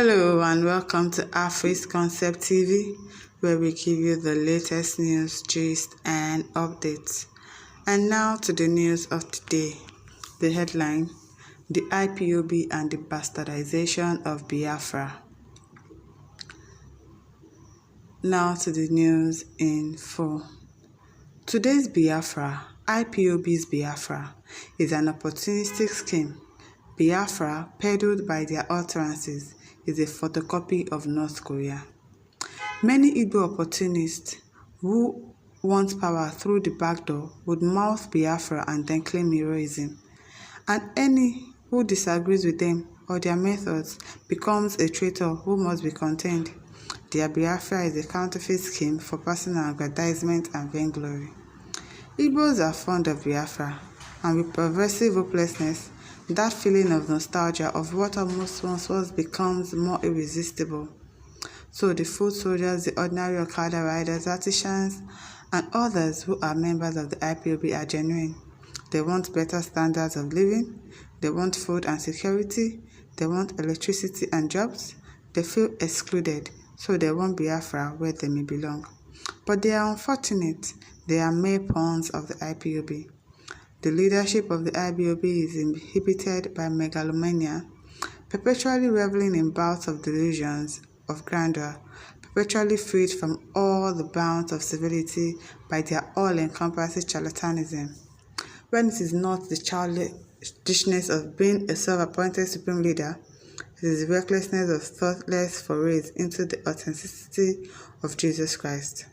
Hello and welcome to Afri's Concept TV, where we give you the latest news, gist and updates. And now to the news of today. The headline: the IPOB and the bastardization of Biafra. Now to the news in full. Today's Biafra, IPOB's Biafra, is an opportunistic scheme. Biafra, peddled by their utterances, is a photocopy of North Korea. Many Igbo opportunists who want power through the back door would mouth Biafra and then claim heroism. And any who disagrees with them or their methods becomes a traitor who must be contained. Their Biafra is a counterfeit scheme for personal aggrandizement and vainglory. Igbos are fond of Biafra, and with pervasive hopelessness, that feeling of nostalgia of what almost once was becomes more irresistible. So the foot soldiers, the ordinary Okada riders, artisans, and others who are members of the IPOB are genuine. They want better standards of living, they want food and security, they want electricity and jobs, they feel excluded, so they want Biafra where they may belong. But they are unfortunate, they are mere pawns of the IPOB. The leadership of the IPOB is inhibited by megalomania, perpetually reveling in bouts of delusions of grandeur, perpetually freed from all the bounds of civility by their all-encompassing charlatanism. When it is not the childishness of being a self-appointed supreme leader, it is the recklessness of thoughtless forays into the authenticity of Jesus Christ.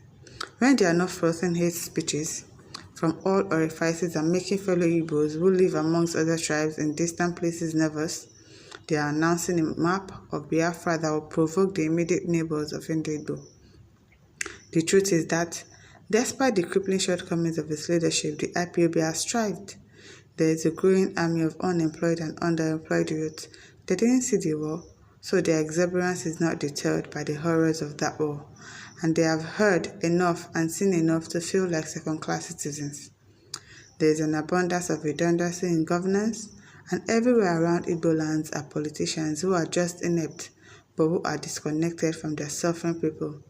When they are not frothing hate speeches from all orifices and making fellow Igbos who live amongst other tribes in distant places nervous, they are announcing a map of Biafra that will provoke the immediate neighbors of Igbo. The truth is that, despite the crippling shortcomings of its leadership, the IPOB has thrived. There is a growing army of unemployed and underemployed youth. They didn't see the war, so their exuberance is not deterred by the horrors of that war, and they have heard enough and seen enough to feel like second-class citizens. There is an abundance of redundancy in governance, and everywhere around Igbo lands are politicians who are just inept, but who are disconnected from their suffering people.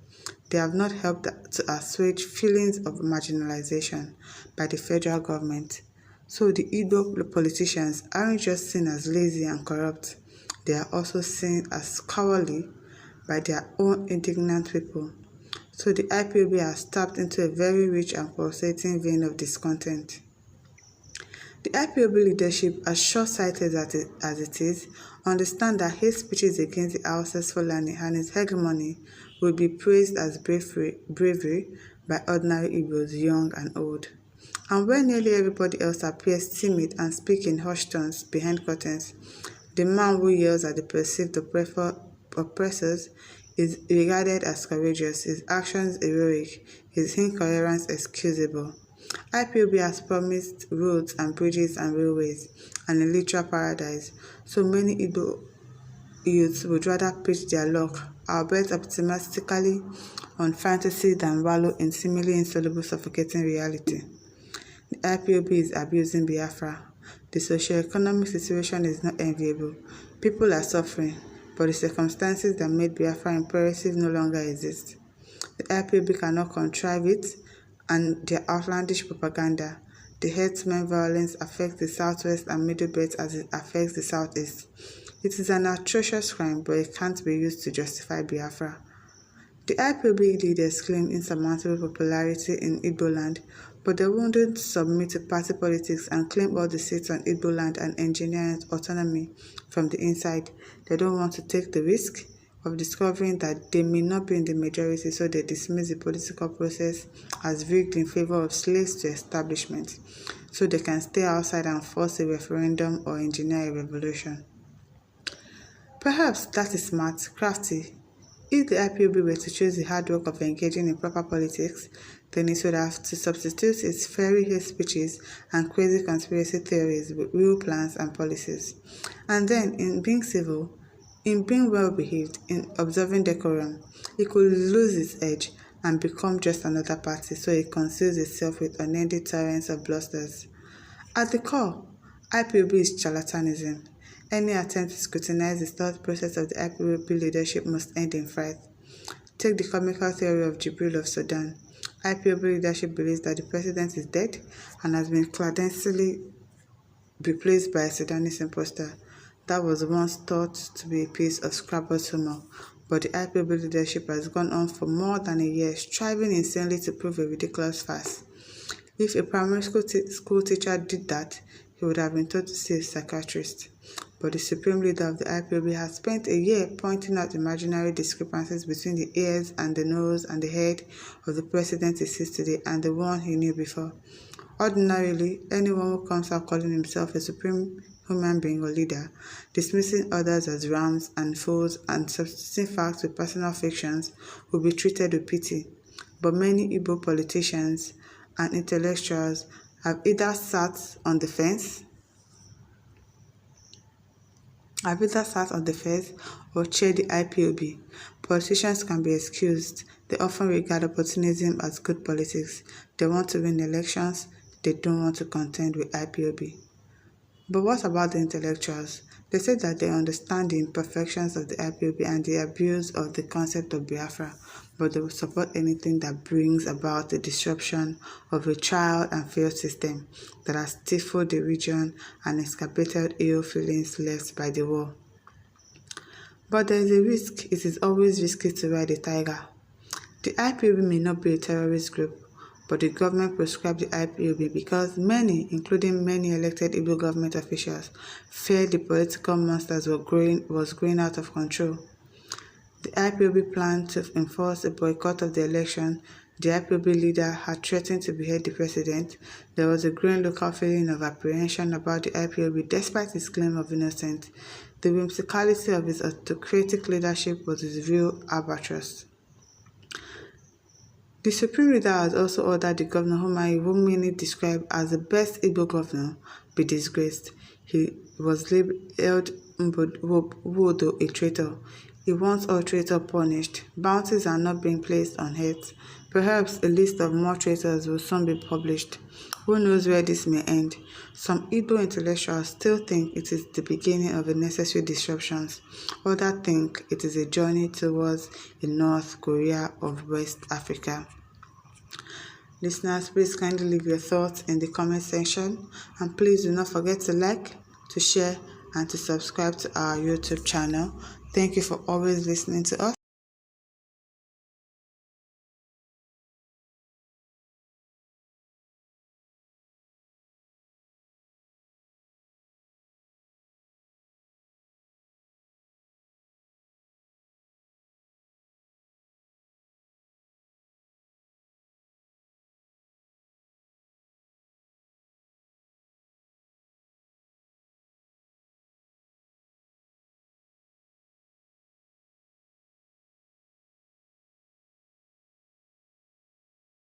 They have not helped to assuage feelings of marginalization by the federal government. So the Igbo politicians aren't just seen as lazy and corrupt, they are also seen as cowardly by their own indignant people. So the IPOB has tapped into a very rich and pulsating vein of discontent. The IPOB leadership, as short-sighted as it is, understand that hate speeches against the Hausa's Fulani and its hegemony will be praised as bravery by ordinary Igbos, young and old. And when nearly everybody else appears timid and speaks in hushed tones behind curtains, the man who yells at the perceived oppressors is regarded as courageous, his actions heroic, his incoherence excusable. IPOB has promised roads and bridges and railways and a literal paradise, so many Igbo youths would rather pitch their luck, albeit optimistically, on fantasy than wallow in seemingly insoluble suffocating reality. The IPOB is abusing Biafra. The socio-economic situation is not enviable. People are suffering, but the circumstances that made Biafra imperative no longer exist. The IPOB cannot contrive it, and their outlandish propaganda, the herdsmen violence affects the southwest and middle belt as it affects the southeast. It is an atrocious crime, but it can't be used to justify Biafra. The IPOB leaders claim insurmountable popularity in Igbo land, but they wouldn't submit to party politics and claim all the seats on Igbo land and engineer autonomy from the inside. They don't want to take the risk of discovering that they may not be in the majority, so they dismiss the political process as rigged in favor of slaves to establishment, so they can stay outside and force a referendum or engineer a revolution. Perhaps that is smart, crafty. If the IPOB were to choose the hard work of engaging in proper politics, then it would have to substitute its fairy hate speeches and crazy conspiracy theories with real plans and policies. And then, in being civil, in being well-behaved, in observing decorum, it could lose its edge and become just another party, so it conceals itself with unending torrents of blusters. At the core, IPOB is charlatanism. Any attempt to scrutinize the thought process of the IPOB leadership must end in fright. Take the comical theory of Jibril of Sudan. IPOB leadership believes that the president is dead and has been clandestinely replaced by a Sudanese imposter. That was once thought to be a piece of scrapbook humor, but the IPOB leadership has gone on for more than a year, striving insanely to prove a ridiculous farce. If a primary school teacher did that, he would have been told to see a psychiatrist. But the supreme leader of the IPOB has spent a year pointing out imaginary discrepancies between the ears and the nose and the head of the president he sees today and the one he knew before. Ordinarily, anyone who comes out calling himself a supreme human being or leader, dismissing others as rams and fools and substituting facts with personal fictions, will be treated with pity. But many Igbo politicians and intellectuals have either sat on the fence or chaired the IPOB. Politicians can be excused. They often regard opportunism as good politics. They want to win elections. They don't want to contend with IPOB. But what about the intellectuals? They say that they understand the imperfections of the IPOB and the abuse of the concept of Biafra, but they will support anything that brings about the disruption of a tried and failed system that has stifled the region and exacerbated ill feelings left by the war. But there is a risk. It is always risky to ride a tiger. The IPOB may not be a terrorist group, but the government proscribed the IPOB because many, including many elected Igbo government officials, feared the political monsters was growing out of control. The IPOB planned to enforce a boycott of the election. The IPOB leader had threatened to behead the president. There was a growing local feeling of apprehension about the IPOB despite his claim of innocence. The whimsicality of his autocratic leadership was his real albatross. The supreme leader has also ordered the governor whom many describe as the best Igbo governor, be disgraced. He was labeled Wodo a traitor. He wants all traitors punished. Bounties are not being placed on heads. Perhaps a list of more traitors will soon be published. Who knows where this may end? Some Igbo intellectuals still think it is the beginning of a necessary disruptions. Others think it is a journey towards a North Korea of West Africa. Listeners, please kindly leave your thoughts in the comment section, and please do not forget to like, to share, and to subscribe to our YouTube channel. Thank you for always listening to us.